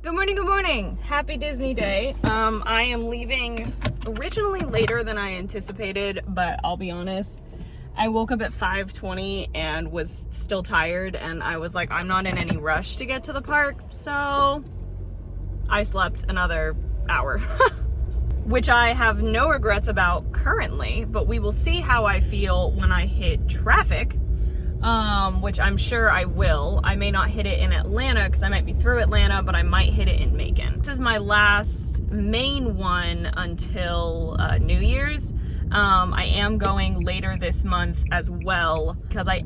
Good morning, good morning. Happy Disney Day. I am leaving originally later than I anticipated, but I'll be honest, I woke up at 5:20 and was still tired, and I was like, I'm not in any rush to get to the park, so I slept another hour. Which I have no regrets about currently, but we will see how I feel when I hit traffic. Which I'm sure I will. I may not hit it in Atlanta because I might be through Atlanta, but I might hit it in Macon. This is my last main one until New Year's. I am going later this month as well because I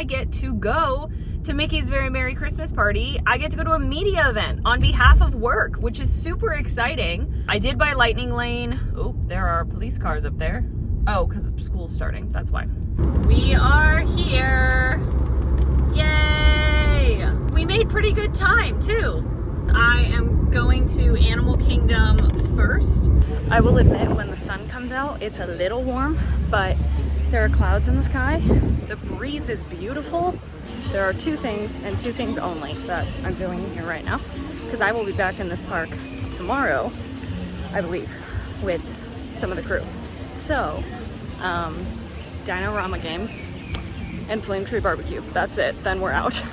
get to go to Mickey's Very Merry Christmas Party. I get to go to a media event on behalf of work, which is super exciting. I did buy Lightning Lane. Oh, there are police cars up there. Oh, because school's starting, that's why. We are here. Yay! We made pretty good time too. I am going to Animal Kingdom first. I will admit, when the sun comes out, it's a little warm, but there are clouds in the sky. The breeze is beautiful. There are two things, and two things only, that I'm feeling here right now, because I will be back in this park tomorrow, I believe, with some of the crew. So, Dino-Rama games and Flame Tree Barbecue. That's it. Then we're out.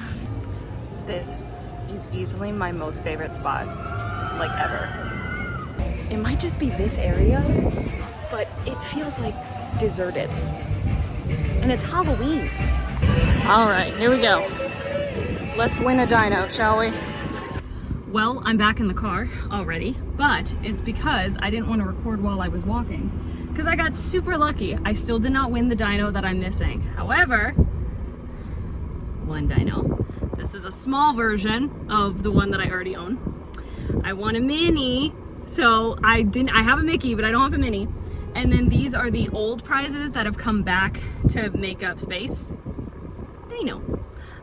This is easily my most favorite spot, like, ever. It might just be this area, but it feels like deserted. And it's Halloween. All right, here we go. Let's win a dino, shall we? Well, I'm back in the car already, but it's because I didn't want to record while I was walking, because I got super lucky. I still did not win the dino that I'm missing. However, one dino. This is a small version of the one that I already own. I won a mini, so I have a Mickey, but I don't have a mini. And then these are the old prizes that have come back to make up space. Dino.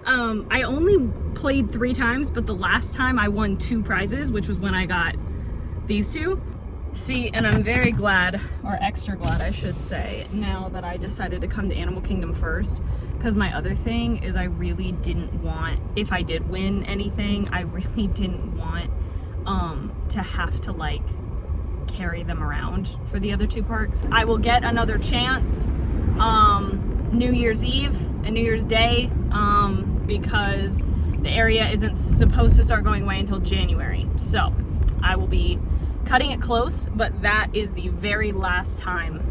I only played 3 times, but the last time I won 2 prizes, which was when I got these two. See, and I'm very glad, or extra glad I should say, now that I decided to come to Animal Kingdom first, because my other thing is I really didn't want, if I did win anything, I really didn't want to have to like carry them around for the other 2 parks. I will get another chance New Year's Eve and New Year's Day because the area isn't supposed to start going away until January. So I will be cutting it close, but that is the very last time.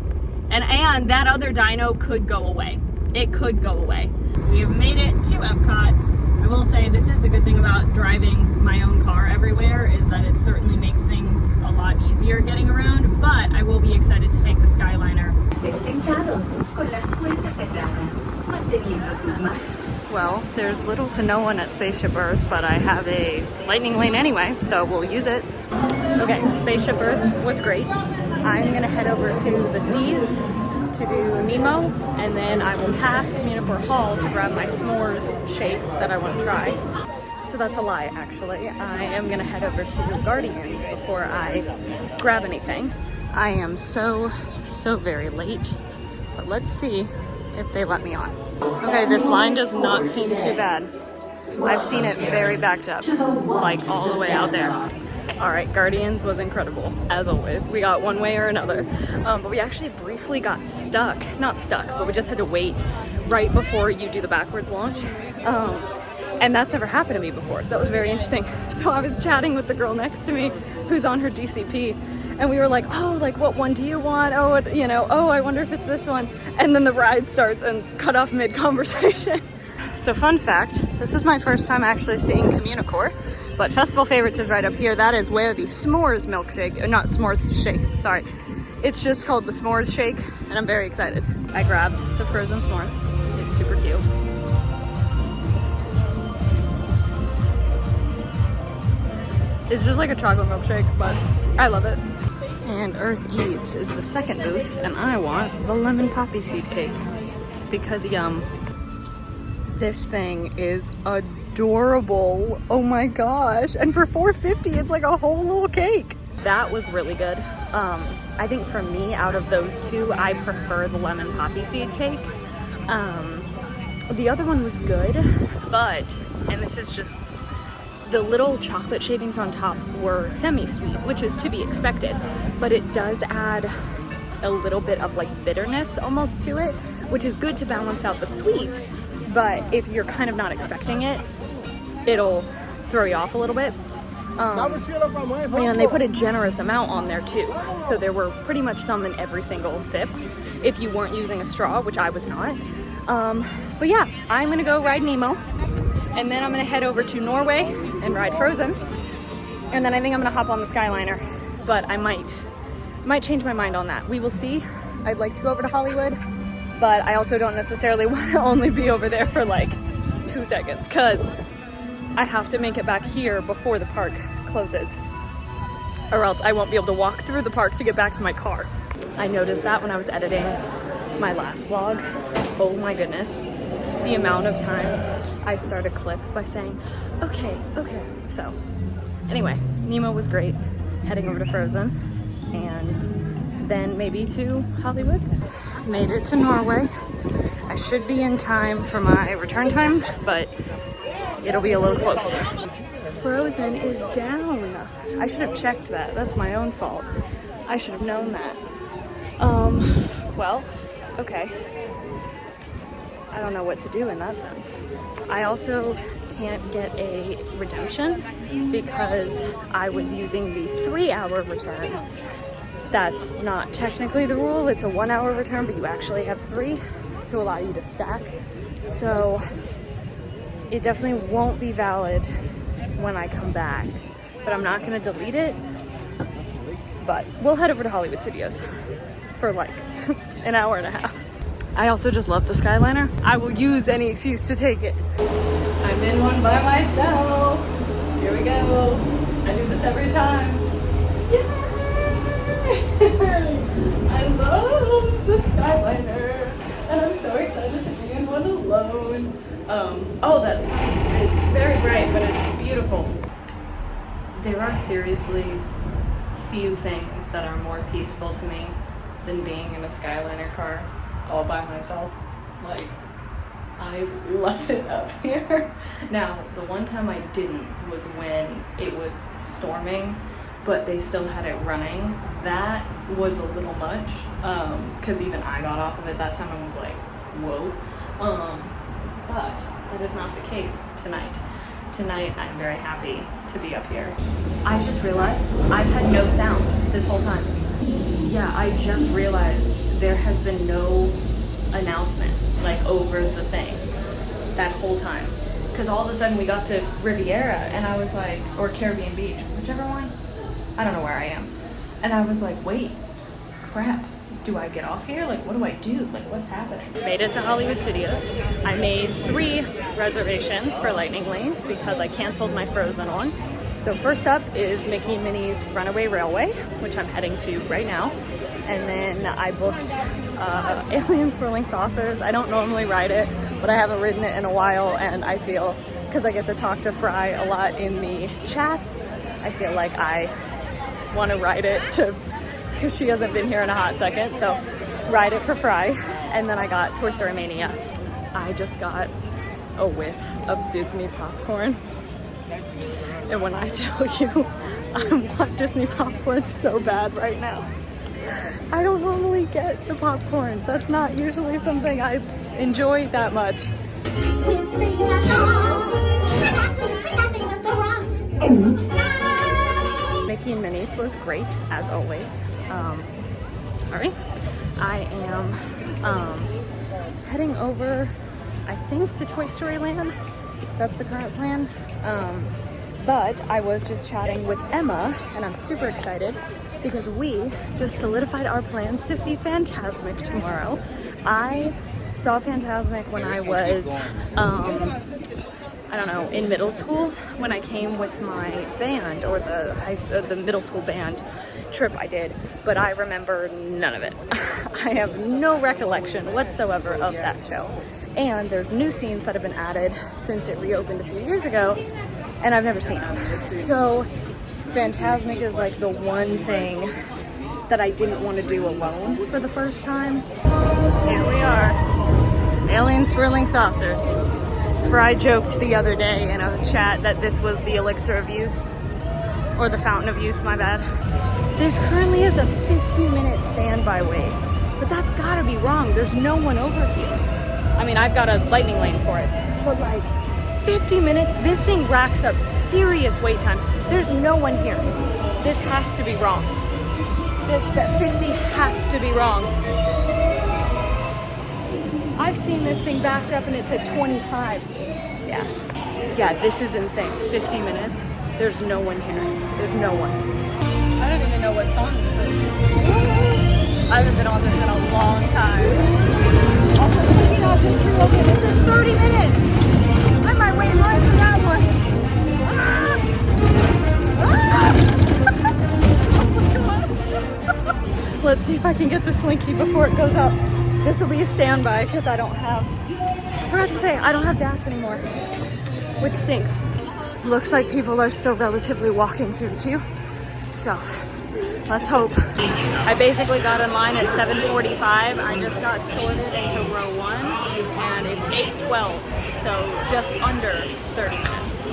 And that other dino could go away. It could go away. We have made it to Epcot. I will say this is the good thing about driving my own car everywhere, is that it certainly makes things a lot easier getting around, but I will be excited to take the Skyliner. Well, there's little to no one at Spaceship Earth, but I have a Lightning Lane anyway, so we'll use it. Okay, Spaceship Earth was great. I'm gonna head over to the Seas to do Nemo, and then I will pass Communicore Hall to grab my s'mores shake that I want to try. So that's a lie, actually. I am gonna head over to Guardians before I grab anything. I am so very late, but let's see if they let me on. Okay, this line does not seem too bad. I've seen it very backed up, like all the way out there. All right, Guardians was incredible, as always. We got one way or another, but we actually briefly got stuck. Not stuck, but we just had to wait right before you do the backwards launch. And that's never happened to me before, so that was very interesting. So I was chatting with the girl next to me who's on her DCP, and we were like, oh, like what one do you want? Oh, you know, oh, I wonder if it's this one. And then the ride starts and cut off mid-conversation. So fun fact, this is my first time actually seeing Communicore, but Festival Favorites is right up here. That is where the s'mores milkshake, not s'mores shake, sorry. It's just called the s'mores shake, and I'm very excited. I grabbed the frozen s'mores. It's super cute. It's just like a chocolate milkshake, but I love it. And Earth Eats is the second booth, and I want the lemon poppy seed cake because yum. This thing is adorable. Oh my gosh. And for $4.50, it's like a whole little cake. That was really good. I think for me, out of those two, I prefer the lemon poppy seed cake. The other one was good, but, and this is just The little chocolate shavings on top were semi-sweet, which is to be expected, but it does add a little bit of like bitterness almost to it, which is good to balance out the sweet, but if you're kind of not expecting it, it'll throw you off a little bit. And they put a generous amount on there too, so there were pretty much some in every single sip if you weren't using a straw, which I was not. But yeah, I'm gonna go ride Nemo, and then I'm gonna head over to Norway and ride Frozen, and then I think I'm gonna hop on the Skyliner, but I might change my mind on that. We will see. I'd like to go over to Hollywood, but I also don't necessarily want to only be over there for like 2 seconds, because I have to make it back here before the park closes, or else I won't be able to walk through the park to get back to my car. I noticed that when I was editing my last vlog. Oh my goodness, the amount of times I start a clip by saying, okay. So anyway, Nemo was great. Heading over to Frozen, and then maybe to Hollywood. Made it to Norway. I should be in time for my return time, but it'll be a little close. Frozen is down. I should have checked that. That's my own fault. I should have known that. Well, okay. I don't know what to do in that sense. I also can't get a redemption because I was using the 3-hour return. That's not technically the rule. It's a 1-hour return, but you actually have 3 to allow you to stack. So it definitely won't be valid when I come back, but I'm not gonna delete it. But we'll head over to Hollywood Studios for like an hour and a half. I also just love the Skyliner. I will use any excuse to take it. I'm in one by myself. Here we go. I do this every time. Yay! I love the Skyliner, and I'm so excited to be in one alone. It's very bright, but it's beautiful. There are seriously few things that are more peaceful to me than being in a Skyliner car all by myself. Like, I love it up here. Now, the one time I didn't was when it was storming, but they still had it running. That was a little much, because even I got off of it that time and was like, whoa. But that is not the case tonight. Tonight, I'm very happy to be up here. I just realized I've had no sound this whole time. Yeah, I just realized there has been no announcement like over the thing that whole time. Because all of a sudden we got to Riviera and I was like, or Caribbean Beach, whichever one. I don't know where I am. And I was like, wait, crap. Do I get off here? Like, what do I do? Like, what's happening? Made it to Hollywood Studios. I made 3 reservations for Lightning Lanes because I canceled my Frozen one. So first up is Mickey and Minnie's Runaway Railway, which I'm heading to right now. And then I booked Alien Swirling Saucers. I don't normally ride it, but I haven't ridden it in a while, and I feel, because I get to talk to Fry a lot in the chats, I feel like I want to ride it to, because she hasn't been here in a hot second, so ride it for Fry. And then I got Toy Story Mania. I just got a whiff of Disney popcorn. And when I tell you, I want Disney popcorn so bad right now. I don't normally get the popcorn. That's not usually something I enjoy that much. We'll sing a song, and absolutely nothing will go wrong. Mickey and Minnie's was great, as always. Sorry. I am heading over, I think, to Toy Story Land. That's the current plan. But I was just chatting with Emma, and I'm super excited because we just solidified our plans to see Fantasmic tomorrow. I saw Fantasmic when I was, I don't know, in middle school, when I came with my band, or the middle school band trip I did, but I remember none of it. I have no recollection whatsoever of that show. And there's new scenes that have been added since it reopened a few years ago, and I've never seen them. So Fantasmic is like the one thing that I didn't want to do alone for the first time. Here we are, Alien Swirling Saucers. For I joked the other day in a chat that this was the elixir of youth, or the fountain of youth, my bad. This currently is a 50-minute standby wait, but that's gotta be wrong. There's no one over here. I mean, I've got a lightning lane for it, but like 50 minutes, this thing racks up serious wait time. There's no one here. This has to be wrong. That 50 has to be wrong. I've seen this thing backed up and it's at 25. Yeah, this is insane. 50 minutes, there's no one here. There's no one. I don't even know what song this is. I haven't been on this in a long time. Also, speaking of history, okay, this is 30 minutes. I might wait in line for that one. Let's see if I can get to Slinky before it goes up. This will be a standby because I forgot to say, I don't have DAS anymore, which stinks. Looks like people are still relatively walking through the queue. So let's hope. I basically got in line at 7:45. I just got sorted into row 1 and it's 8:12. So just under 30 minutes.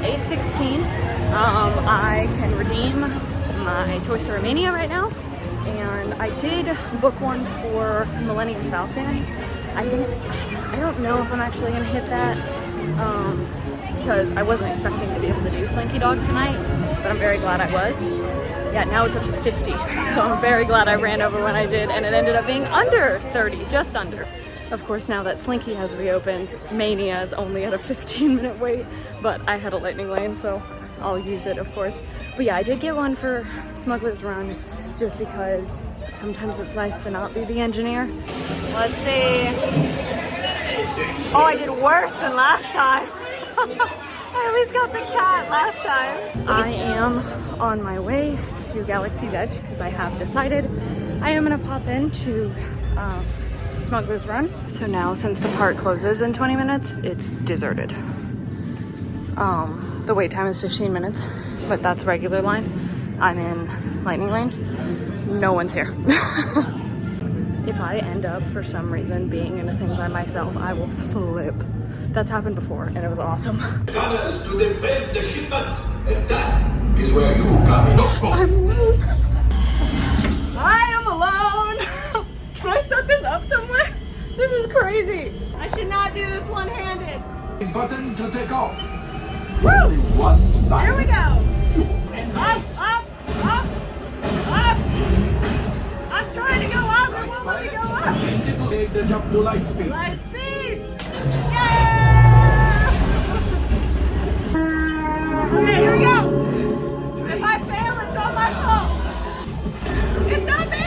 8:16. I can redeem my Toy Story Mania right now. And I did book one for Millennium Falcon. I don't know if I'm actually gonna hit that because I wasn't expecting to be able to do Slinky Dog tonight, but I'm very glad I was. Yeah, now it's up to 50, so I'm very glad I ran over when I did, and it ended up being under 30, just under. Of course, now that Slinky has reopened, Mania is only at a 15-minute wait, but I had a lightning lane, so I'll use it, of course. But yeah, I did get one for Smuggler's Run, just because sometimes it's nice to not be the engineer. Let's see. Oh, I did worse than last time. I at least got the cat last time. I am on my way to Galaxy's Edge because I have decided I am gonna pop into Smuggler's Run. So now, since the park closes in 20 minutes, it's deserted. The wait time is 15 minutes, but that's regular line. I'm in lightning lane. No one's here. If I end up for some reason being in a thing by myself, I will flip. That's happened before and it was awesome. Gunners to defend the shipments, and that is where you come in. I'm alone. I am alone. Can I set this up somewhere? This is crazy. I should not do this one-handed. Button to take off. Woo! Here we go. Up, up, up, up. I'm trying to go up. It won't let me go up. Take the jump to light speed. Light speed. Yeah! Okay, here we go. If I fail, it's all my fault. It's not me.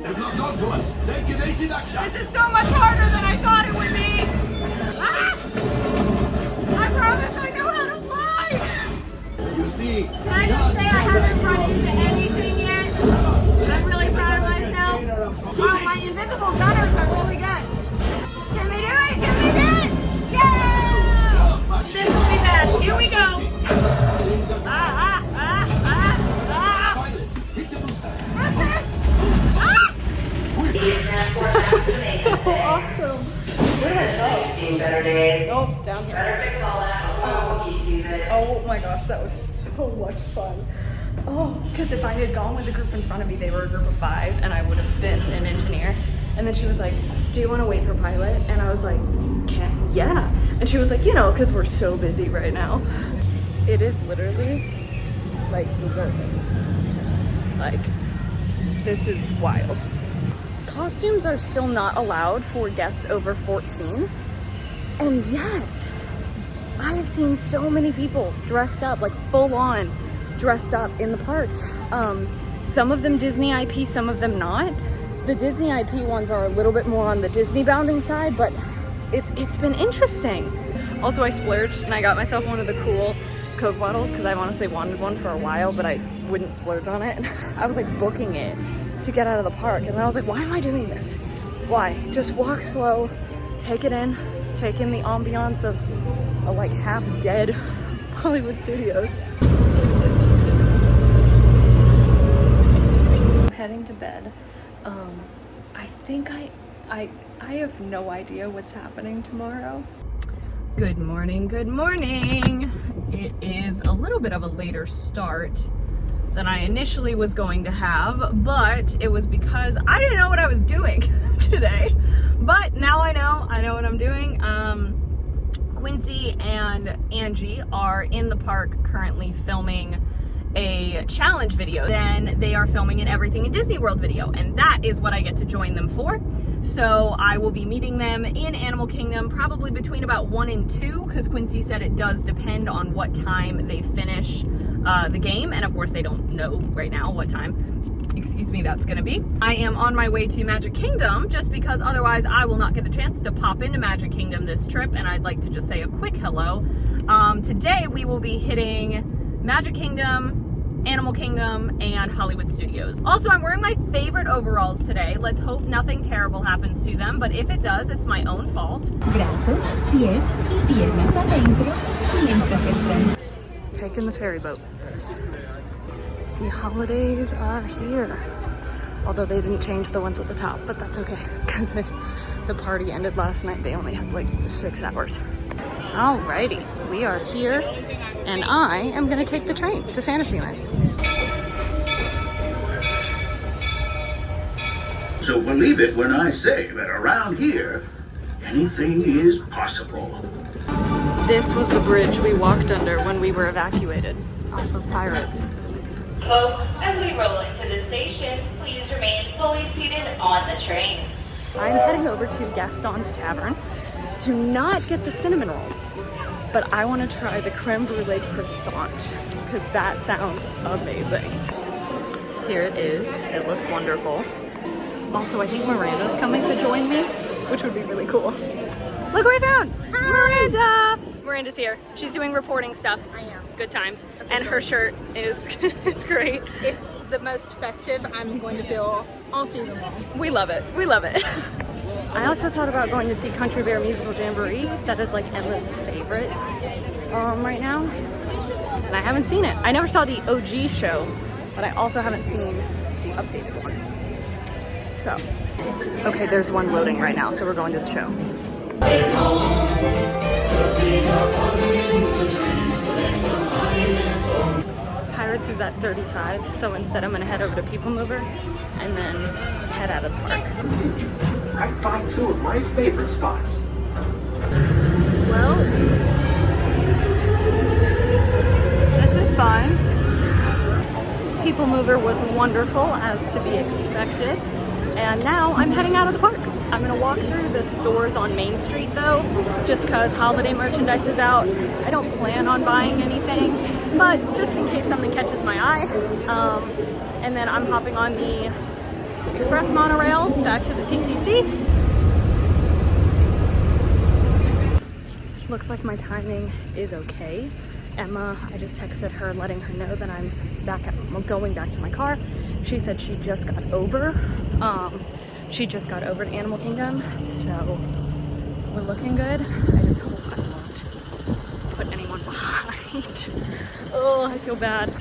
They've locked on to us. Take evasive action. This is so much harder than I thought it would be. Ah! I promise I know how to fly. You see, Can I just say I haven't run into anything yet? I'm really proud of myself. Oh, my invisible gunners are really good. Can we do it? Can we do it? Yeah! This will be bad. Here we go. So awesome. Seen better days. Oh, down here. Better fix all that before monkey season. Oh my gosh, that was so much fun. Oh, because if I had gone with the group in front of me, they were a group of 5 and I would have been an engineer. And then she was like, do you want to wait for pilot? And I was like, yeah. And she was like, you know, because we're so busy right now. It is literally like deserted. Like, this is wild. Costumes are still not allowed for guests over 14. And yet, I have seen so many people dressed up, like full on dressed up in the parks. Some of them Disney IP, some of them not. The Disney IP ones are a little bit more on the Disney bounding side, but it's been interesting. Also, I splurged and I got myself one of the cool Coke bottles because I've honestly wanted one for a while, but I wouldn't splurge on it. I was like booking it to get out of the park, and I was like, why am I doing this? Why? Just walk slow, take it in, take in the ambiance of a like half dead Hollywood Studios. I'm heading to bed. think I have no idea what's happening tomorrow. Good morning, good morning. It is a little bit of a later start than I initially was going to have, but it was because I didn't know what I was doing today. But now I know what I'm doing. Quincy and Angie are in the park currently filming a challenge video. Then they are filming an Everything in Disney World video, and that is what I get to join them for. So I will be meeting them in Animal Kingdom probably between about 1 and 2, because Quincy said it does depend on what time they finish the game, and of course they don't know right now what time, excuse me, that's gonna be. I am on my way to Magic Kingdom just because otherwise I will not get a chance to pop into Magic Kingdom this trip, and I'd like to just say a quick hello. Today we will be hitting Magic Kingdom, Animal Kingdom, and Hollywood Studios. Also, I'm wearing my favorite overalls today. Let's hope nothing terrible happens to them, but if it does, it's my own fault. Brazos, pies y piernas adentro mientras entran. Taking the ferry boat. The holidays are here. Although they didn't change the ones at the top, but that's okay, because the party ended last night. They only had like 6 hours. Alrighty, we are here, and I am gonna take the train to Fantasyland. So believe it when I say that around here, anything is possible. This was the bridge we walked under when we were evacuated off of Pirates. Folks, as we roll into the station, please remain fully seated on the train. I'm heading over to Gaston's Tavern to not get the cinnamon roll, but I want to try the creme brulee croissant because that sounds amazing. Here it is. It looks wonderful. Also, I think Miranda's coming to join me, which would be really cool. Look what we found! Hi. Miranda! Miranda's here. She's doing reporting stuff. I am. Good times. And her shirt is great. It's the most festive I'm going to feel all season long. We love it. We love it. I also thought about going to see Country Bear Musical Jamboree. That is like Emma's favorite right now. And I haven't seen it. I never saw the OG show, but I also haven't seen the updated one. So, okay, there's one loading right now, so we're going to the show. Pirates is at 35, so instead I'm gonna head over to People Mover and then head out of the park. Right by 2 of my favorite spots. Well, this is fine. People Mover was wonderful, as to be expected. And now I'm heading out of the park. I'm gonna walk through the stores on Main Street though, just because holiday merchandise is out. I don't plan on buying anything, but just in case something catches my eye. And then I'm hopping on the express monorail back to the TTC. Looks like my timing is okay. Emma, I just texted her letting her know that I'm going back to my car. She said she just got over. She just got over to Animal Kingdom, so we're looking good. I just hope I won't put anyone behind. Oh, I feel bad.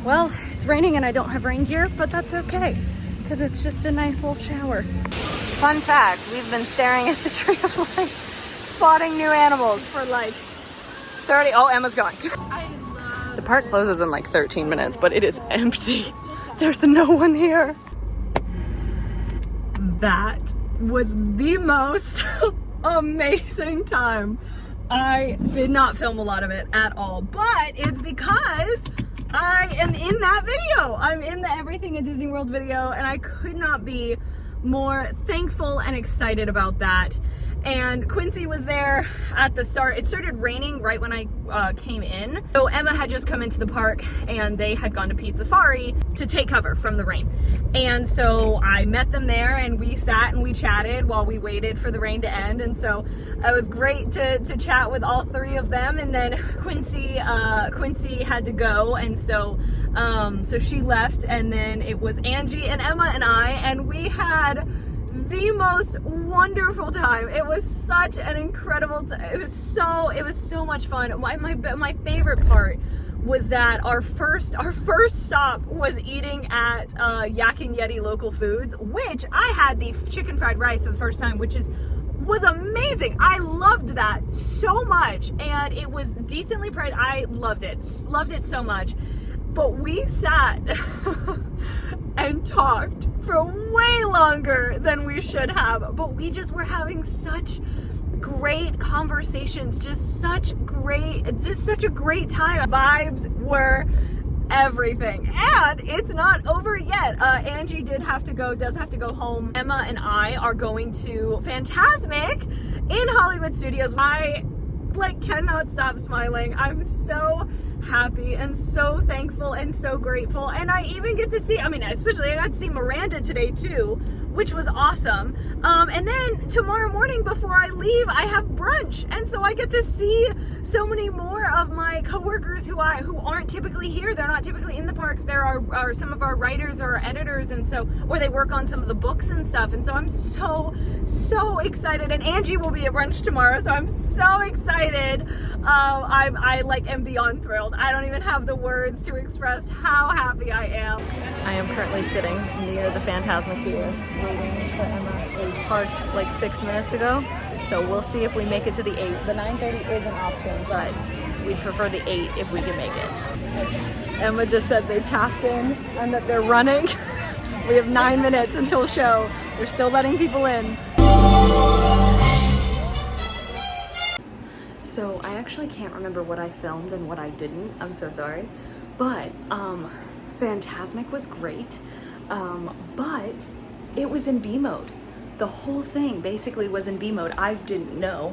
Well, it's raining and I don't have rain gear, but that's okay, because it's just a nice little shower. Fun fact, we've been staring at the tree of life, spotting new animals for like 30, oh, Emma's gone. The park closes in like 13 minutes, but it is empty. There's no one here. That was the most amazing time. I did not film a lot of it at all, but it's because I am in that video. I'm in the Everything at Disney World video, and I could not be more thankful and excited about that. And Quincy was there at the start. It started raining right when I came in. So Emma had just come into the park and they had gone to Pete Safari to take cover from the rain. And so I met them there and we sat and we chatted while we waited for the rain to end. And so it was great to chat with all 3 of them. And then Quincy had to go, and so she left, and then it was Angie and Emma and I, and we had the most wonderful time. It was such an incredible it was so much fun. My favorite part was that our first stop was eating at Yak and Yeti Local Foods, which I had the chicken fried rice for the first time, which was amazing. I loved that so much, and it was decently priced. I loved it so much. But we sat and talked for way longer than we should have. But we just were having such great conversations, just such a great time. Vibes were everything, and it's not over yet. Angie does have to go home. Emma and I are going to Fantasmic in Hollywood Studios. I cannot stop smiling. I'm so happy and so thankful and so grateful. And I even get to see, especially I got to see Miranda today too, which was awesome. And then tomorrow morning before I leave, I have brunch. And so I get to see so many more of my coworkers who aren't typically here. They're not typically in the parks. There are some of our writers or our editors, and so, or they work on some of the books and stuff. And so I'm so excited. And Angie will be at brunch tomorrow, so I'm so excited. I am beyond thrilled. I don't even have the words to express how happy I am. I am currently sitting near the Fantasmic here, waiting for Emma. We parked 6 minutes ago, so we'll see if we make it to the 8. The 9:30 is an option, but we'd prefer the 8 if we can make it. Emma just said they tapped in and that they're running. We have 9 minutes until show. They're still letting people in. So I actually can't remember what I filmed and what I didn't. I'm so sorry. But Fantasmic was great. But it was in B mode. The whole thing basically was in B mode. I didn't know,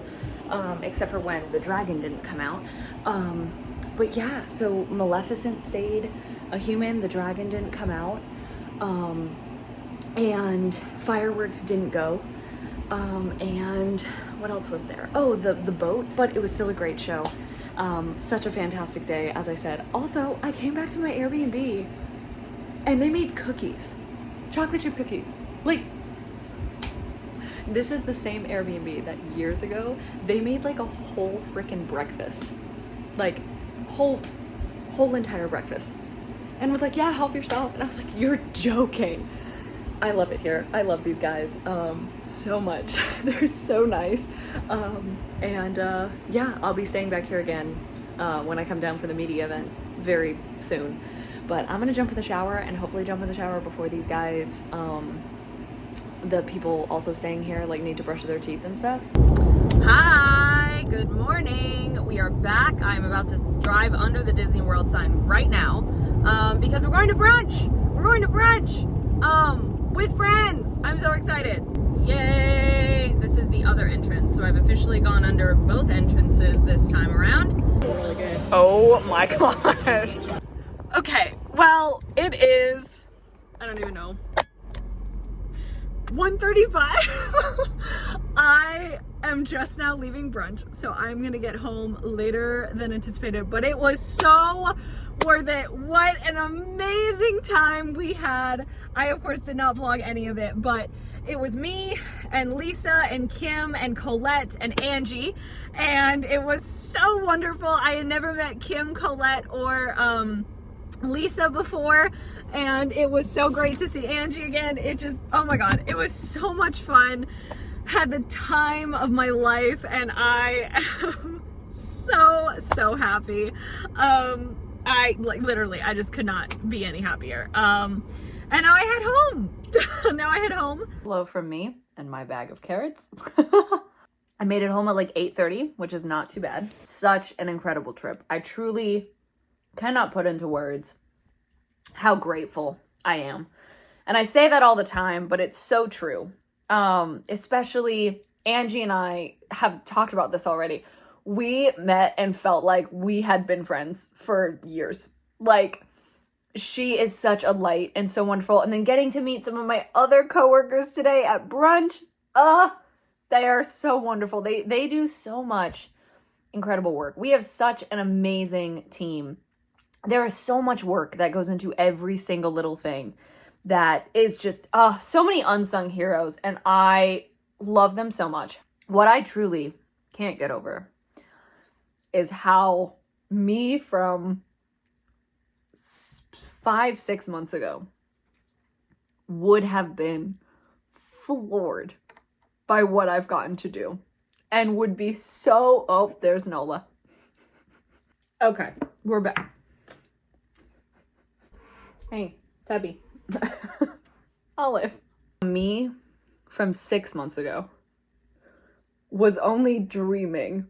except for when the dragon didn't come out. But yeah, so Maleficent stayed a human, the dragon didn't come out, and fireworks didn't go. And what else was there? Oh, the boat, but it was still a great show. Such a fantastic day, as I said. Also, I came back to my Airbnb and they made cookies, chocolate chip cookies. This is the same Airbnb that years ago, they made a whole freaking breakfast. Whole entire breakfast. And was like, yeah, help yourself. And I was like, you're joking. I love it here. I love these guys so much. They're so nice. Yeah, I'll be staying back here again when I come down for the media event very soon. But I'm gonna jump in the shower and hopefully jump in the shower before these guys, the people also staying here, need to brush their teeth and stuff. Hi, good morning. We are back. I'm about to drive under the Disney World sign right now because we're going to brunch. We're going to brunch. With friends. I'm so excited. Yay! This is the other entrance. So I've officially gone under both entrances this time around. Really good. Oh my gosh. Okay, well, it is, I don't even know, 1:35. I am just now leaving brunch, so I'm gonna get home later than anticipated, but it was so worth it. What an amazing time we had. I of course did not vlog any of it, but it was me and Lisa and Kim and Colette and Angie, and it was so wonderful. I had never met Kim, Colette, or Lisa before, and it was so great to see Angie again. It just, oh my god, it was so much fun. Had the time of my life, and I am so happy. I just could not be any happier. And now I head home. Hello from me and my bag of carrots. I made it home at 8:30, which is not too bad. Such an incredible trip. I truly cannot put into words how grateful I am. And I say that all the time, but it's so true. Especially Angie and I have talked about this already. We met and felt like we had been friends for years. She is such a light and so wonderful. And then getting to meet some of my other coworkers today at brunch, they are so wonderful. They do so much incredible work. We have such an amazing team. There is so much work that goes into every single little thing that is just, so many unsung heroes, and I love them so much. What I truly can't get over is how me from 5-6 months ago would have been floored by what I've gotten to do and would be so, oh, there's Nola. Okay, we're back. Hey, Tubby. Olive. Me from 6 months ago was only dreaming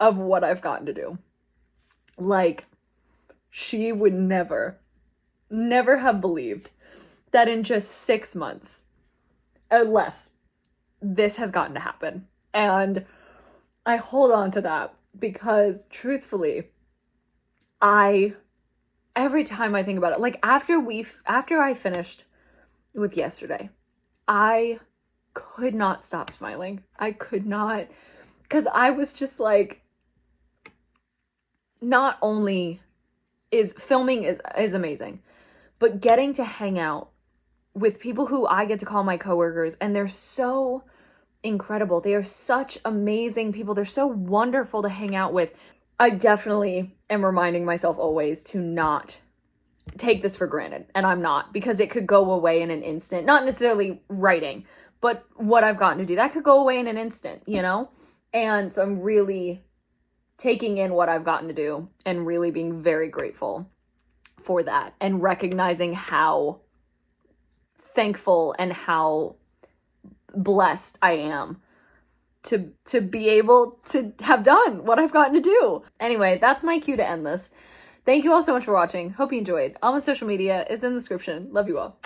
of what I've gotten to do. Like, she would never have believed that in just 6 months, or less, this has gotten to happen. And I hold on to that because truthfully, every time I think about it, like after I finished with yesterday, I could not stop smiling. I could not, because I was just like, not only is filming is amazing, but getting to hang out with people who I get to call my coworkers, and they're so incredible. They are such amazing people. They're so wonderful to hang out with. I definitely am reminding myself always to not take this for granted, and I'm not, because it could go away in an instant. Not necessarily writing, but what I've gotten to do, that could go away in an instant, you know? And so I'm really taking in what I've gotten to do and really being very grateful for that, and recognizing how thankful and how blessed I am to be able to have done what I've gotten to do. Anyway, that's my cue to end this. Thank you all so much for watching. Hope you enjoyed. All my social media is in the description. Love you all.